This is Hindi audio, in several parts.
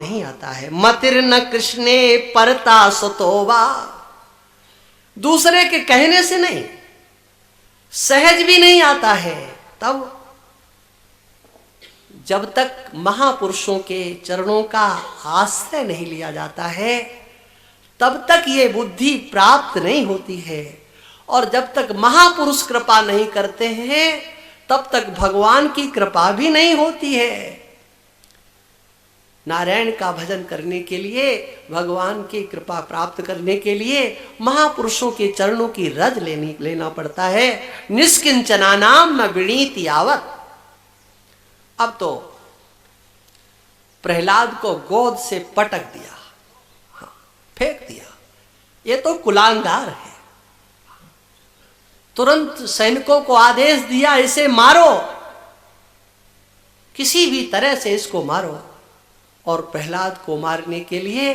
नहीं आता है। मतिर न कृष्णे परता सतोवा, दूसरे के कहने से नहीं, सहज भी नहीं आता है। तब जब तक महापुरुषों के चरणों का आश्रय नहीं लिया जाता है तब तक ये बुद्धि प्राप्त नहीं होती है। और जब तक महापुरुष कृपा नहीं करते हैं तब तक भगवान की कृपा भी नहीं होती है। नारायण का भजन करने के लिए, भगवान की कृपा प्राप्त करने के लिए महापुरुषों के चरणों की रज लेना पड़ता है। निष्किंचना नाम न विनीत यावत। अब तो प्रहलाद को गोद से पटक दिया, हाँ, फेंक दिया। ये तो कुलांगार है। तुरंत सैनिकों को आदेश दिया, इसे मारो, किसी भी तरह से इसको मारो। और प्रहलाद को मारने के लिए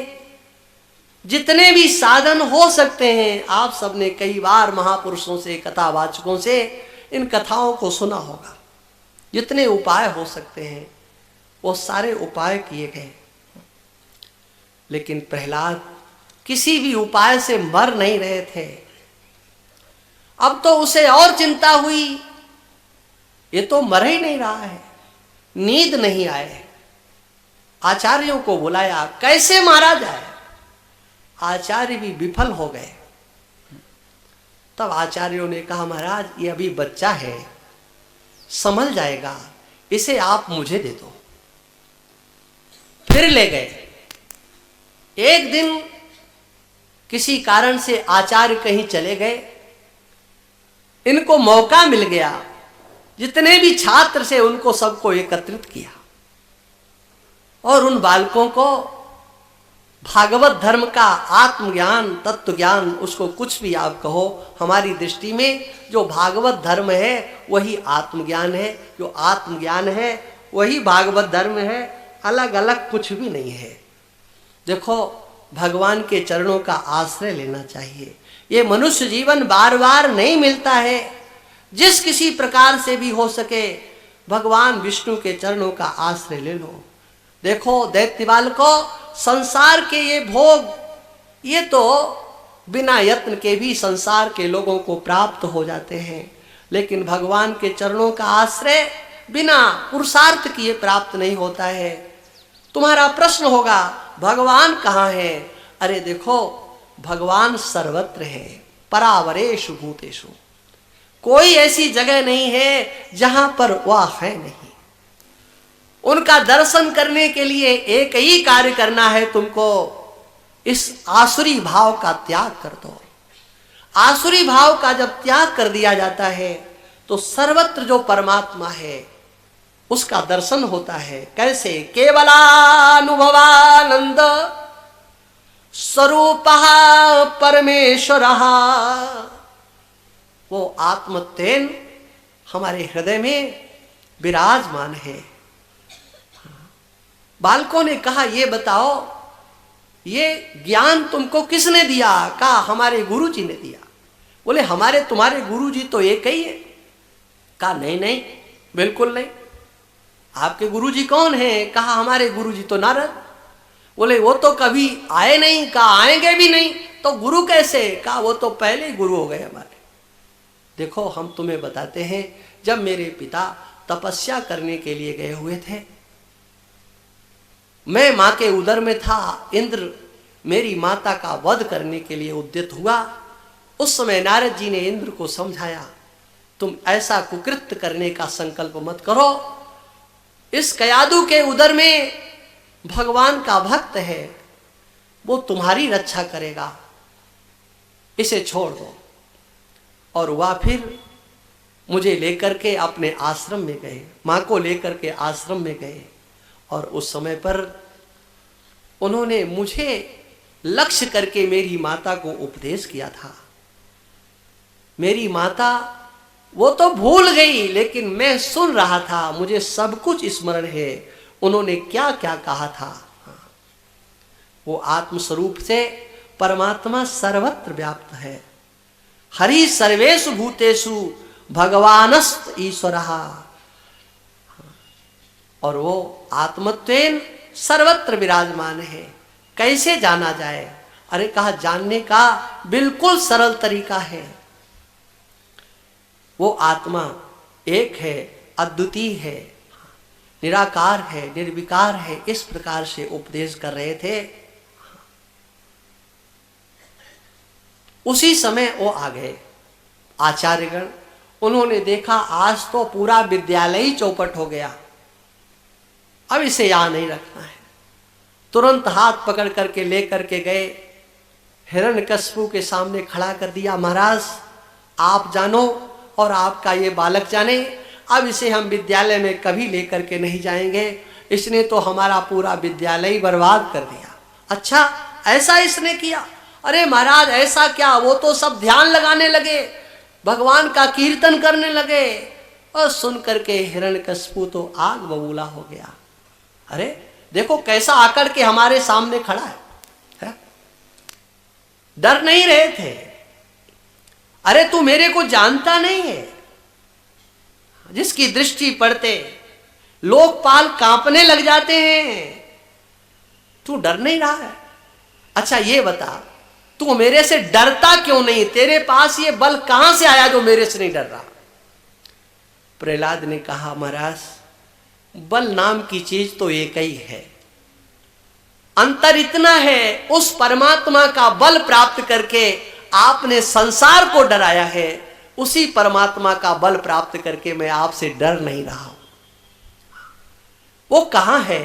जितने भी साधन हो सकते हैं, आप सबने कई बार महापुरुषों से, कथावाचकों से इन कथाओं को सुना होगा। जितने उपाय हो सकते हैं वो सारे उपाय किए गए, लेकिन प्रहलाद किसी भी उपाय से मर नहीं रहे थे। अब तो उसे और चिंता हुई, ये तो मर ही नहीं रहा है, नींद नहीं आए। आचार्यों को बुलाया, कैसे मारा जाए। आचार्य भी विफल हो गए। तब आचार्यों ने कहा, महाराज ये अभी बच्चा है, संभल जाएगा, इसे आप मुझे दे दो। फिर ले गए। एक दिन किसी कारण से आचार्य कहीं चले गए, इनको मौका मिल गया, जितने भी छात्र से उनको सबको एकत्रित किया और उन बालकों को भागवत धर्म का आत्मज्ञान, तत्व ज्ञान, उसको कुछ भी आप कहो, हमारी दृष्टि में जो भागवत धर्म है वही आत्मज्ञान है, जो आत्मज्ञान है वही भागवत धर्म है, अलग अलग कुछ भी नहीं है। देखो, भगवान के चरणों का आश्रय लेना चाहिए। ये मनुष्य जीवन बार बार नहीं मिलता है। जिस किसी प्रकार से भी हो सके भगवान विष्णु के चरणों का आश्रय ले लो। देखो दैत्यबाल को, संसार के ये भोग, ये तो बिना यत्न के भी संसार के लोगों को प्राप्त हो जाते हैं, लेकिन भगवान के चरणों का आश्रय बिना पुरुषार्थ किए प्राप्त नहीं होता है। तुम्हारा प्रश्न होगा, भगवान कहाँ है? अरे देखो, भगवान सर्वत्र है, परावरेषु भूतेषु। कोई ऐसी जगह नहीं है जहां पर वह है नहीं। उनका दर्शन करने के लिए एक ही कार्य करना है तुमको, इस आसुरी भाव का त्याग कर दो। आसुरी भाव का जब त्याग कर दिया जाता है तो सर्वत्र जो परमात्मा है उसका दर्शन होता है। कैसे? केवलानुभवानंद स्वरूपः परमेश्वरः। वो आत्मतेन हमारे हृदय में विराजमान है। बालकों ने कहा, ये बताओ, ये ज्ञान तुमको किसने दिया? कहा, हमारे गुरुजी ने दिया। बोले, हमारे तुम्हारे गुरुजी तो एक ही है। कहा, नहीं नहीं, बिल्कुल नहीं। आपके गुरुजी कौन है? कहा, हमारे गुरुजी तो नारद। बोले, वो तो कभी आए नहीं। कहा, आएंगे भी नहीं, तो गुरु कैसे? कहा, वो तो पहले ही गुरु हो गए हमारे। देखो, हम तुम्हें बताते हैं, जब मेरे पिता तपस्या करने के लिए गए हुए थे, मैं मां के उदर में था, इंद्र मेरी माता का वध करने के लिए उद्यत हुआ। उस समय नारद जी ने इंद्र को समझाया, तुम ऐसा कुकृत्य करने का संकल्प मत करो। इस कयादु के उदर में भगवान का भक्त है, वो तुम्हारी रक्षा करेगा, इसे छोड़ दो। और वह फिर मुझे लेकर के अपने आश्रम में गए, माँ को लेकर के आश्रम में गए। और उस समय पर उन्होंने मुझे लक्ष्य करके मेरी माता को उपदेश किया था। मेरी माता वो तो भूल गई, लेकिन मैं सुन रहा था, मुझे सब कुछ स्मरण है उन्होंने क्या क्या कहा था। वो आत्मस्वरूप से परमात्मा सर्वत्र व्याप्त है। हरि सर्वेषु भूतेषु भगवानस्त ईश्वरः। और वो आत्मत्वेन सर्वत्र विराजमान है, कैसे जाना जाए? अरे कहा, जानने का बिल्कुल सरल तरीका है। वो आत्मा एक है, अद्वितीय है, निराकार है, निर्विकार है, इस प्रकार से उपदेश कर रहे थे। उसी समय वो आ गए आचार्यगण। उन्होंने देखा आज तो पूरा विद्यालय ही चौपट हो गया, अब इसे यहां नहीं रखना है। तुरंत हाथ पकड़ करके लेकर के गए, हिरण्यकशिपु के सामने खड़ा कर दिया। महाराज आप जानो और आपका ये बालक जाने, अब इसे हम विद्यालय में कभी लेकर के नहीं जाएंगे, इसने तो हमारा पूरा विद्यालय ही बर्बाद कर दिया। अच्छा ऐसा इसने किया? अरे महाराज ऐसा क्या, वो तो सब ध्यान लगाने लगे, भगवान का कीर्तन करने लगे। और सुन करके हिरण्यकशिपु तो आग बबूला हो गया। अरे देखो कैसा आकर के हमारे सामने खड़ा है? डर नहीं रहे थे? अरे तू मेरे को जानता नहीं है? जिसकी दृष्टि पड़ते लोकपाल कांपने लग जाते हैं, तू डर नहीं रहा है? अच्छा ये बता, तू मेरे से डरता क्यों नहीं? तेरे पास ये बल कहां से आया जो मेरे से नहीं डर रहा? प्रहलाद ने कहा, महाराज बल नाम की चीज तो एक ही है, अंतर इतना है, उस परमात्मा का बल प्राप्त करके आपने संसार को डराया है, उसी परमात्मा का बल प्राप्त करके मैं आपसे डर नहीं रहा हूं। वो कहां है?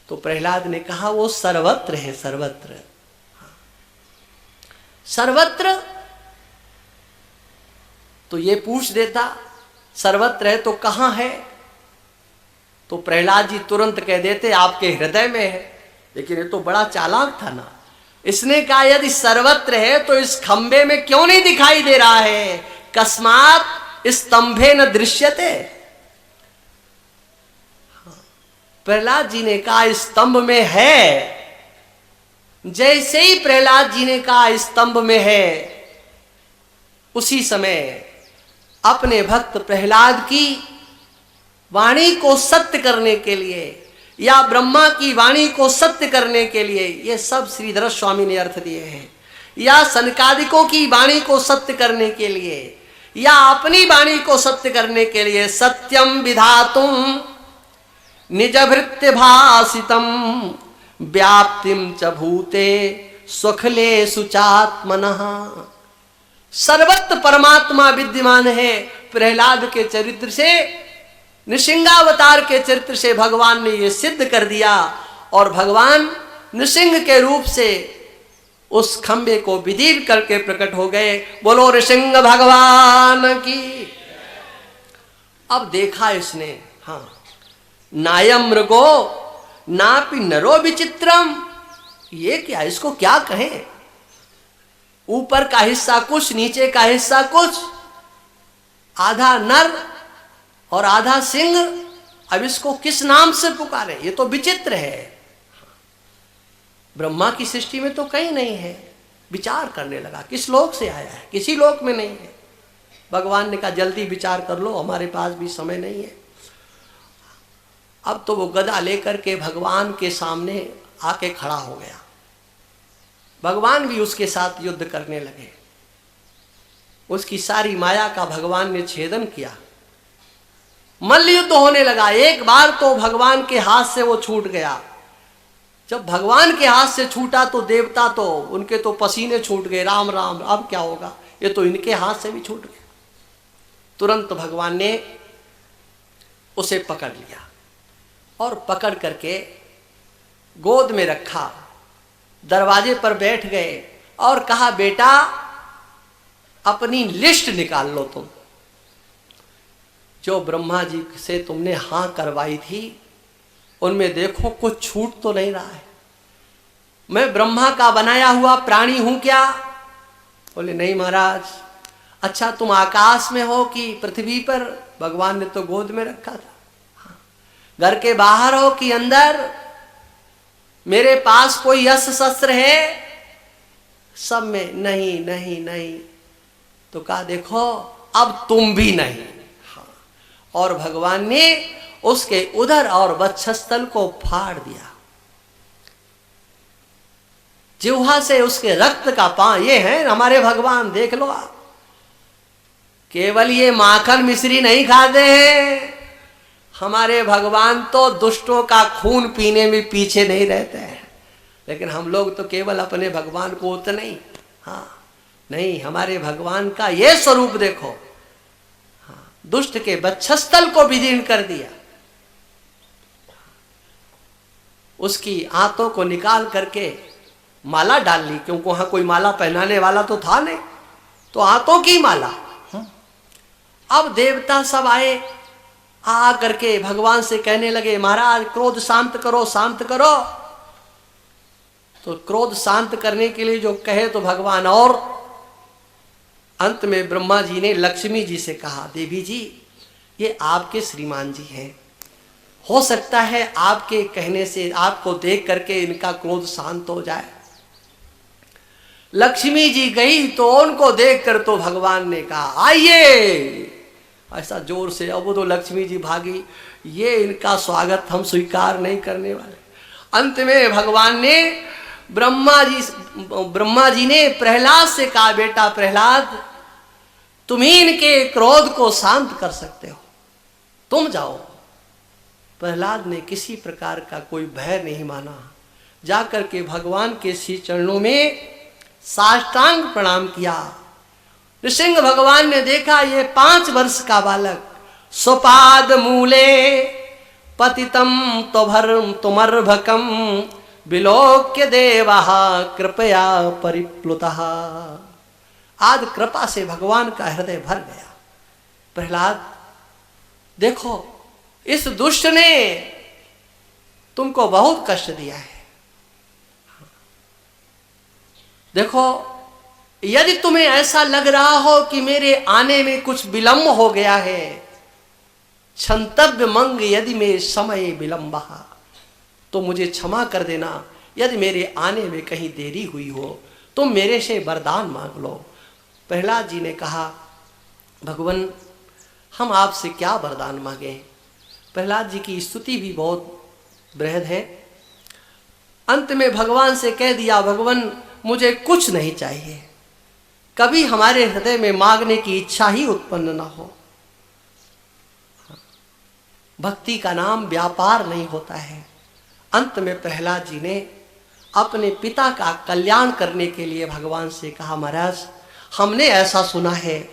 तो प्रहलाद ने कहा, वो सर्वत्र है, सर्वत्र। सर्वत्र तो ये पूछ देता, सर्वत्र है तो कहां है? तो प्रहलाद जी तुरंत कह देते, आपके हृदय में है। लेकिन ये तो बड़ा चालाक था ना, इसने कहा यदि सर्वत्र है तो इस खंबे में क्यों नहीं दिखाई दे रहा है? कस्मात स्तंभे न दृश्यते। प्रहलाद जी ने कहा स्तंभ में है। जैसे ही प्रहलाद जी ने कहा स्तंभ में है, उसी समय अपने भक्त प्रहलाद की वाणी को सत्य करने के लिए या ब्रह्मा की वाणी को सत्य करने के लिए, ये सब श्रीधर स्वामी ने अर्थ दिए हैं, या सनकादिकों की वाणी को सत्य करने के लिए या अपनी वाणी को सत्य करने के लिए, सत्यम विधातुम निज भृत्य भासितम व्याप्तिम च भूते स्वखले सुचात्मनः। सर्वत्र परमात्मा विद्यमान है। प्रहलाद के चरित्र से, नृसिंहावतार के चरित्र से भगवान ने यह सिद्ध कर दिया। और भगवान नृसिंह के रूप से उस खंबे को विदीर्ण करके प्रकट हो गए। बोलो नृसिंह भगवान की। अब देखा इसने, हाँ, नायम मृगो नापि नरो विचित्रम। ये क्या, इसको क्या कहें? ऊपर का हिस्सा कुछ, नीचे का हिस्सा कुछ, आधा नर और आधा सिंह। अब इसको किस नाम से पुकारे? ये तो विचित्र है। ब्रह्मा की सृष्टि में तो कहीं नहीं है। विचार करने लगा, किस लोक से आया है? किसी लोक में नहीं है। भगवान ने कहा जल्दी विचार कर लो, हमारे पास भी समय नहीं है। अब तो वो गदा लेकर के भगवान के सामने आके खड़ा हो गया। भगवान भी उसके साथ युद्ध करने लगे। उसकी सारी माया का भगवान ने छेदन किया। मल्ल युद्ध होने लगा। एक बार तो भगवान के हाथ से वो छूट गया। जब भगवान के हाथ से छूटा तो देवता तो उनके तो पसीने छूट गए, राम राम अब क्या होगा, ये तो इनके हाथ से भी छूट गया। तुरंत भगवान ने उसे पकड़ लिया और पकड़ करके गोद में रखा, दरवाजे पर बैठ गए और कहा बेटा अपनी लिस्ट निकाल लो, तुम जो ब्रह्मा जी से तुमने हां करवाई थी उनमें देखो कुछ छूट तो नहीं रहा है। मैं ब्रह्मा का बनाया हुआ प्राणी हूं क्या? बोले नहीं महाराज। अच्छा तुम आकाश में हो कि पृथ्वी पर? भगवान ने तो गोद में रखा था। घर के बाहर हो कि अंदर? मेरे पास कोई अस्त्र शस्त्र है? सब में नहीं नहीं नहीं। तो कहा देखो अब तुम भी नहीं। हाँ। और भगवान ने उसके उदर और वक्षस्थल को फाड़ दिया। जिह्वा से उसके रक्त का पान, ये है हमारे भगवान, देख लो आप। केवल ये माखन मिश्री नहीं खाते हैं, हमारे भगवान तो दुष्टों का खून पीने में पीछे नहीं रहते हैं। लेकिन हम लोग तो केवल अपने भगवान को उतना ही, हाँ नहीं, हमारे भगवान का ये स्वरूप देखो। हाँ, दुष्ट के वक्षस्थल को विदीर्ण कर दिया, उसकी आंतों को निकाल करके माला डाल ली, क्योंकि वहां कोई माला पहनाने वाला तो था नहीं, तो आंतों की माला। अब देवता सब आए, आ करके भगवान से कहने लगे, महाराज क्रोध शांत करो, शांत करो। तो क्रोध शांत करने के लिए जो कहे तो भगवान, और अंत में ब्रह्मा जी ने लक्ष्मी जी से कहा, देवी जी ये आपके श्रीमान जी हैं, हो सकता है आपके कहने से, आपको देख करके इनका क्रोध शांत हो जाए। लक्ष्मी जी गई तो उनको देखकर तो भगवान ने कहा, आइए, ऐसा जोर से। अब वो तो लक्ष्मी जी भागी, ये इनका स्वागत हम स्वीकार नहीं करने वाले। अंत में भगवान ने ब्रह्मा जी ने प्रहलाद से कहा, बेटा प्रहलाद तुम ही इनके क्रोध को शांत कर सकते हो, तुम जाओ। प्रहलाद ने किसी प्रकार का कोई भय नहीं माना, जाकर के भगवान के श्री चरणों में साष्टांग प्रणाम किया। नृसिंह भगवान ने देखा ये 5 वर्ष का बालक, स्वपाद मूले पतितम तुमर्भकम विलोक्य देवः कृपया परिप्लुतः। आज कृपा से भगवान का हृदय भर गया। प्रहलाद देखो, इस दुष्ट ने तुमको बहुत कष्ट दिया है। देखो, यदि तुम्हें ऐसा लग रहा हो कि मेरे आने में कुछ विलंब हो गया है, क्षंतव्य मंग यदि में समय विलंब, तो मुझे क्षमा कर देना। यदि मेरे आने में कहीं देरी हुई हो, तुम मेरे से वरदान मांग लो। प्रहलाद जी ने कहा, भगवान हम आपसे क्या वरदान मांगे। प्रहलाद जी की स्तुति भी बहुत बृहद है। अंत में भगवान से कह दिया, भगवान मुझे कुछ नहीं चाहिए, कभी हमारे हृदय में मांगने की इच्छा ही उत्पन्न ना हो। भक्ति का नाम व्यापार नहीं होता है। अंत में प्रहलाद जी ने अपने पिता का कल्याण करने के लिए भगवान से कहा, महाराज हमने ऐसा सुना है,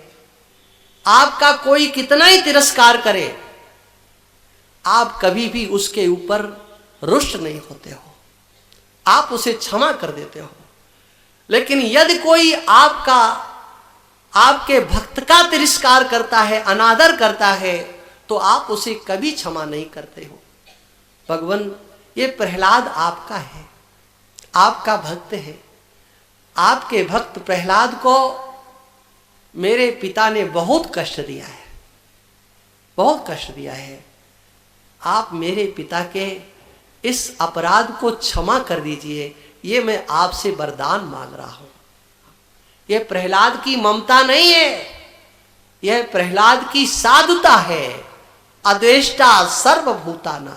आपका कोई कितना ही तिरस्कार करे, आप कभी भी उसके ऊपर रुष्ट नहीं होते हो, आप उसे क्षमा कर देते हो। लेकिन यदि कोई आपके भक्त का तिरस्कार करता है, अनादर करता है, तो आप उसे कभी क्षमा नहीं करते हो। भगवान ये प्रहलाद आपका है, आपका भक्त है। आपके भक्त प्रहलाद को मेरे पिता ने बहुत कष्ट दिया है, बहुत कष्ट दिया है। आप मेरे पिता के इस अपराध को क्षमा कर दीजिए, ये मैं आपसे वरदान मांग रहा हूं। यह प्रहलाद की ममता नहीं है, यह प्रहलाद की साधुता है। अद्वेष्टा सर्वभूतानां,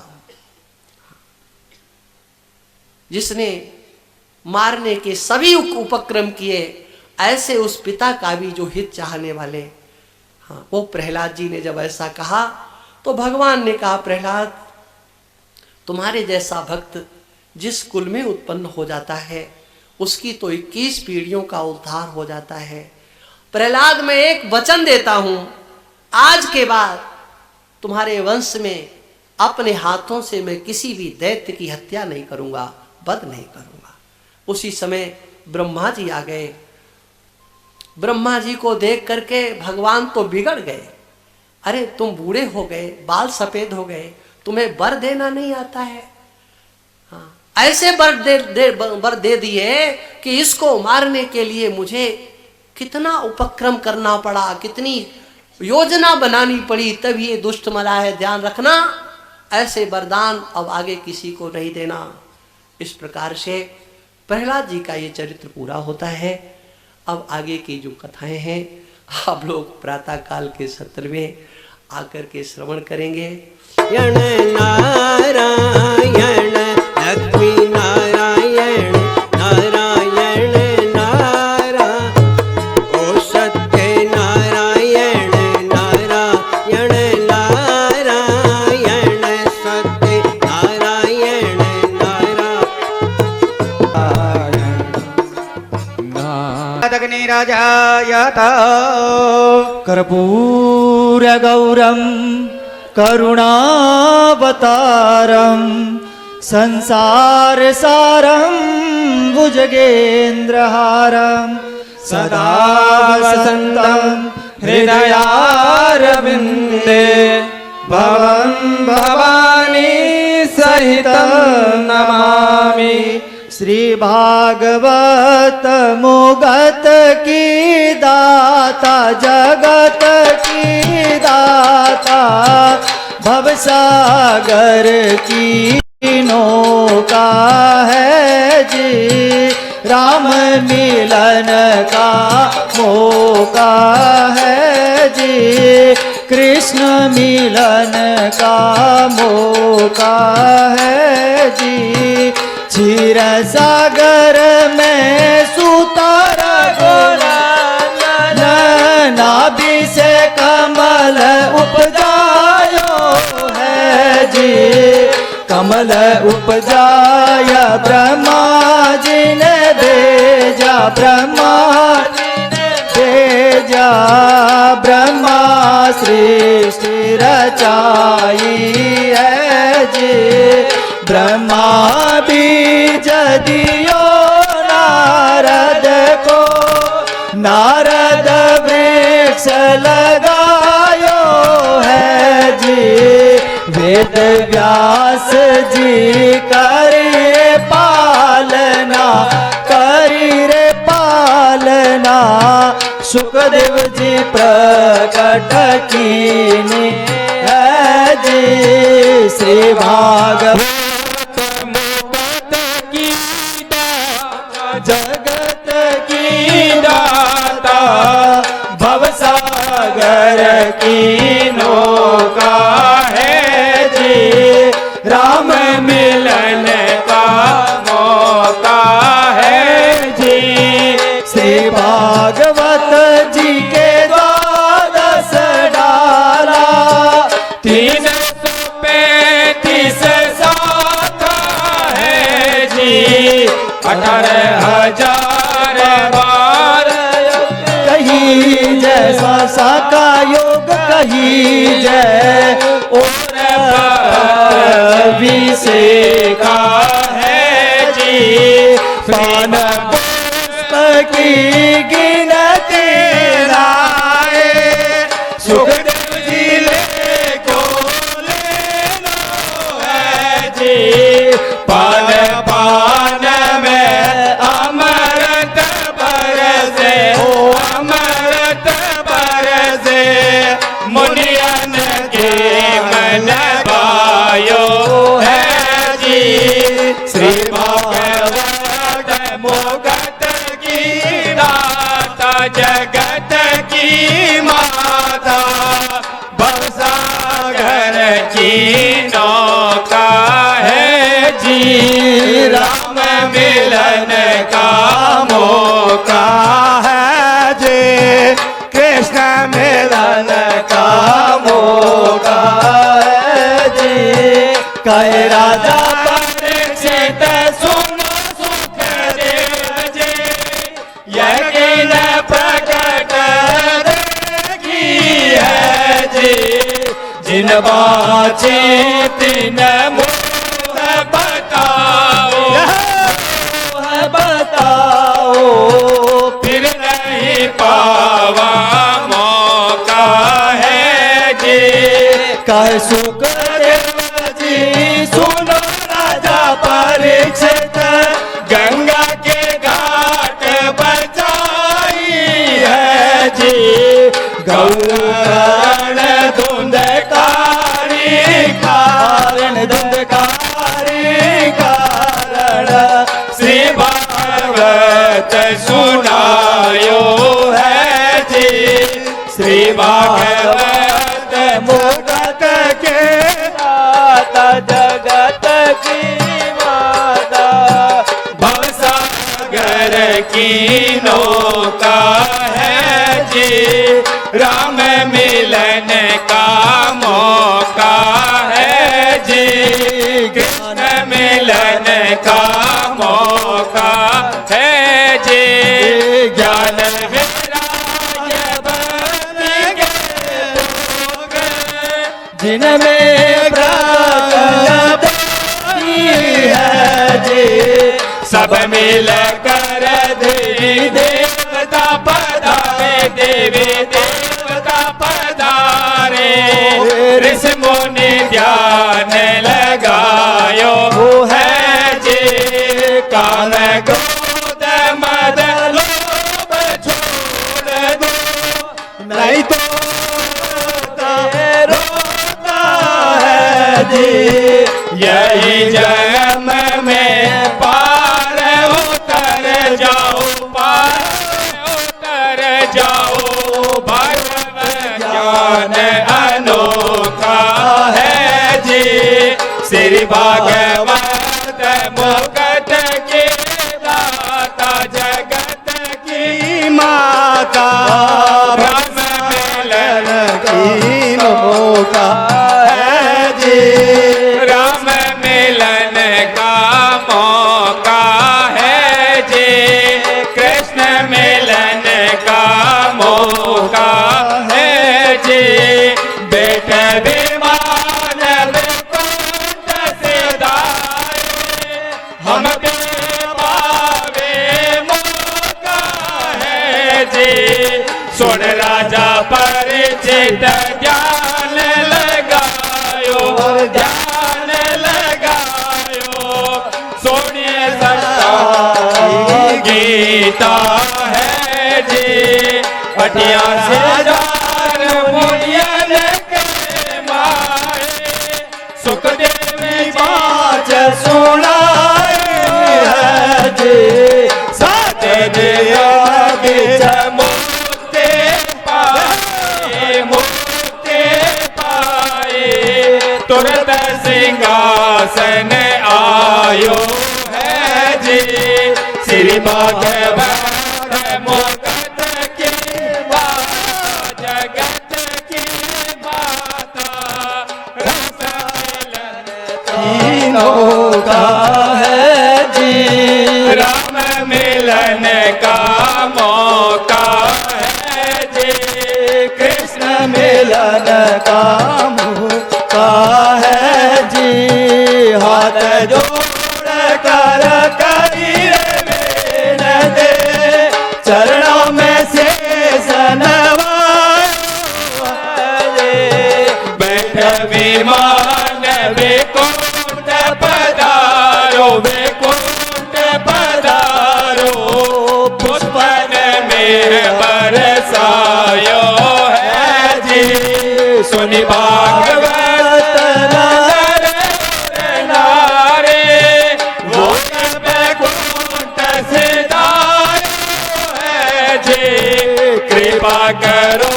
जिसने मारने के सभी उपक्रम किए, ऐसे उस पिता का भी जो हित चाहने वाले। हाँ, वो प्रहलाद जी ने जब ऐसा कहा तो भगवान ने कहा, प्रहलाद तुम्हारे जैसा भक्त जिस कुल में उत्पन्न हो जाता है, उसकी तो 21 पीढ़ियों का उद्धार हो जाता है। प्रहलाद मैं एक वचन देता हूं, आज के बाद तुम्हारे वंश में अपने हाथों से मैं किसी भी दैत्य की हत्या नहीं करूंगा, वध नहीं करूंगा। उसी समय ब्रह्मा जी आ गए। ब्रह्मा जी को देख करके भगवान तो बिगड़ गए। अरे तुम बूढ़े हो गए, बाल सफेद हो गए, तुम्हें वर देना नहीं आता है। हाँ, ऐसे वर दे दिए कि इसको मारने के लिए मुझे कितना उपक्रम करना पड़ा, कितनी योजना बनानी पड़ी, तब ये दुष्ट मरा है। ध्यान रखना, ऐसे वरदान अब आगे किसी को नहीं देना। इस प्रकार से प्रहलाद जी का ये चरित्र पूरा होता है। अब आगे की जो कथाएं हैं आप लोग प्रातः काल के सत्र में आकर के श्रवण करेंगे। नारायण लक्ष्मी नारायण नारायण नारायण ओ सत्य नारायण नारायण नारायण सत्य नारायण नारायण राजायता कर्पूर गौरम करुणावतारम संसार सारम भुजगेन्द्रहारम सदा वसन्तं हृदयारविन्दे भवं भवानी सहितं नमामि। श्री भागवत मुगत की दाता जगत की दाता भवसागर की नौका है जी राम मिलन का मौका है जी कृष्ण मिलन का मौका है जी। क्षीर सागर में सुतारा गोला नाभि से कमल उपजायो है जी कमल उपजाया ब्रह्मा जी ने भेजा ब्रह्मा भेजा ब्रह्मा सृष्टि रचाई है जी ब्रह्मा बीज दियो नारद को नारद वृक्ष लगायो है जी वेद व्यास जी करिए पालना करिए पालना सुखदेव जी प्रकट कीनी है जी श्री भागवत मुगत की दाता जगत की दाता भवसागर की नौका है जी राम मिलन का मौका है जी। श्री भागवत जी के द्वादश डाला 335 शाखा है जी 18,000 बार कहीं जैसा शाखा योग कहीं जय और विषेका है जी पान पुष्प की गिनती लाए सुखदेव जी ले को लेना है जी पान पान में अमृत बरसे अमृत बरसे मुनियन के मन भायो है जी श्री भागवत मुगत की दाता जगत की माता भवसागर की नौका है जी राम मिलन का मौका है जी कृष्ण मिलन का मौका है जी कहे राजा परीक्षित सुनो सुखदेव जी यकीन प्रकट देखी है जी जिन बाचे तिन मुख बताओ बताओ फिर नहीं पावा मौका है जी कह सुखदेव जी सुनो राजा परीक्षित गंगा के घाट बचाई है जी गौरण धुंधकारी कारण धुंधकारी कारण श्री भागवत सुनायो है जी श्री भागवत मुगत के कीनों का है जी, राम मिलन का मौका है जी, कृष्ण मिलन का मौका है जी। ज्ञान विराय बन के भोग, जिनमें प्रगति है जी, सब मिल कर देवी देवता पधारे, देवी देवता पधारे, ऋषि मुनि ध्यान लगायो है जी, काल क्रोध मद लोभ छोड़ दो, नहीं तो रोता है जी। यही जन्म में पार उतर जाओ, पार उतर जाओ, भगव ज्ञान अनोखा है जी, श्री भागवत मुक्त के दाता, जगत की माता, ब्रह्म मिलन की मौका है जी, राम मिलन का मौका है जी, कृष्ण मिलन का मौका है जी। बेटे विमान वैकुंठ से दाए, हम भी पावे मौका है जी, सुन राजा परिचित ध्यान लगायो, ध्यान लगायो, सोनिए सत्ता गीता है जी, पटिया से हजार मुनियन के माए, सुखदेव बात सुनाए है जी, साथ दिया बीच मुक्ति पाए, मुक्ति पाए, तुरंत सिंहासन आयो है जी, श्री भागवत मुक्त की बात, जगत की माता, रस मिलन तीनों का है जी, राम मिलन का मौका है जी, कृष्ण मिलन का मौका है जी। हाथ जोड़ कर करिए विनती, चरणों में से सनवाए, बैठ विमान वैकुंठ पधारो, वैकुंठ पधारो, पुष्पन में बरसायो है जी, सुनि भागवत नारे, वो वैकुंठ से है जी, कृपा करो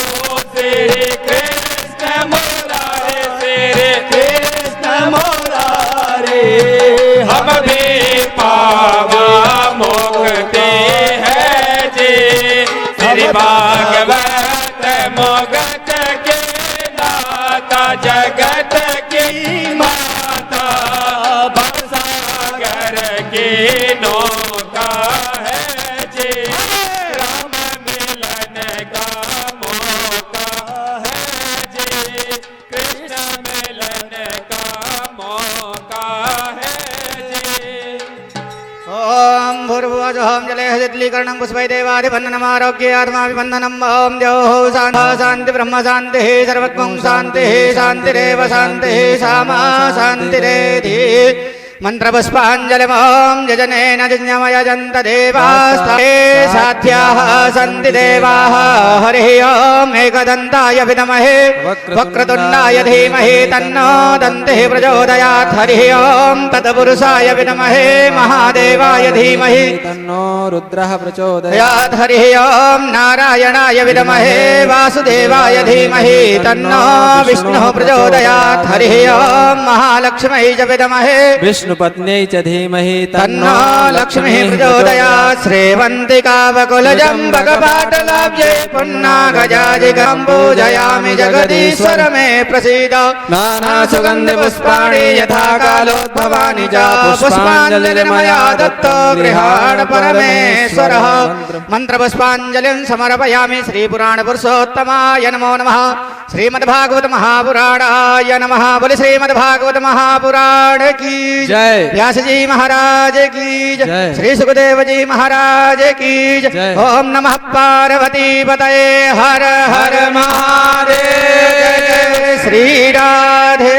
श्री कृष्ण मुरारे, श्री कृष्ण मुरारे, हम भी पावा मुक्ति है जी, श्री भागवत मुक्त के दाता, जगत की माता, भवसागर की नौका है जी, राम मिलन का मौका है जी, कृष्ण मिलन का मौका है जी। ओम भूर्भुवस्सुः जले हृदलीकरणं पुष्पै देवादिवन्दनमारोग्ये आत्माभिवन्दनम् ओम द्यौः शान्ति ब्रह्म शान्तिः सर्वत्वं शान्तिः शान्तिरेव शान्तिः सामा शान्तिरेधि। मंत्रपुष्पाञ्जलिमों यजनेन यज्ञमयजन्त देवास्ते साध्याः सन्ति देवाः। हरिः ओम् एकदन्ताय विद्महे वक्रतुण्डाय धीमहि तन्नो दन्तिः प्रचोदयात्। हरिः ओम् तत्पुरुषाय विद्महे महादेवाय धीमहि तन्नो रुद्रः प्रचोदयात्। हरिः ओम् नारायणाय विद्महे वासुदेवाय धीमहि तन्नो विष्णुः प्रचोदयात्। हरिः ओम् महालक्ष्म्यै च विद्महे विष्णुपत्न्यै च धीमहि तन्नो लक्ष्मीः प्रचोदयात् श्रीवन्तिकावकुलजम्बकपाटलाब्जे पुन्नागजाजिगं पूजयामि जगदीश्वर मे प्रसीद नानासुगन्धपुष्पाणि यथा कालोद्भवानि च पुष्पाञ्जलिर्मया दत्तो गृहाण परमेश्वरः मन्त्रपुष्पाञ्जलिं समर्पयामि श्रीपुराणपुरुषोत्तमाय नमो नमः श्रीमद्भागवत महापुराणाय नमः बोले श्रीमद्भागवत महापुराण की जय। व्यास जी महाराज की जय। जय। श्री सुखदेव जी महाराज की जय। जय। ओम नमः पार्वती पतये हर हर महादेव जय जय श्री राधे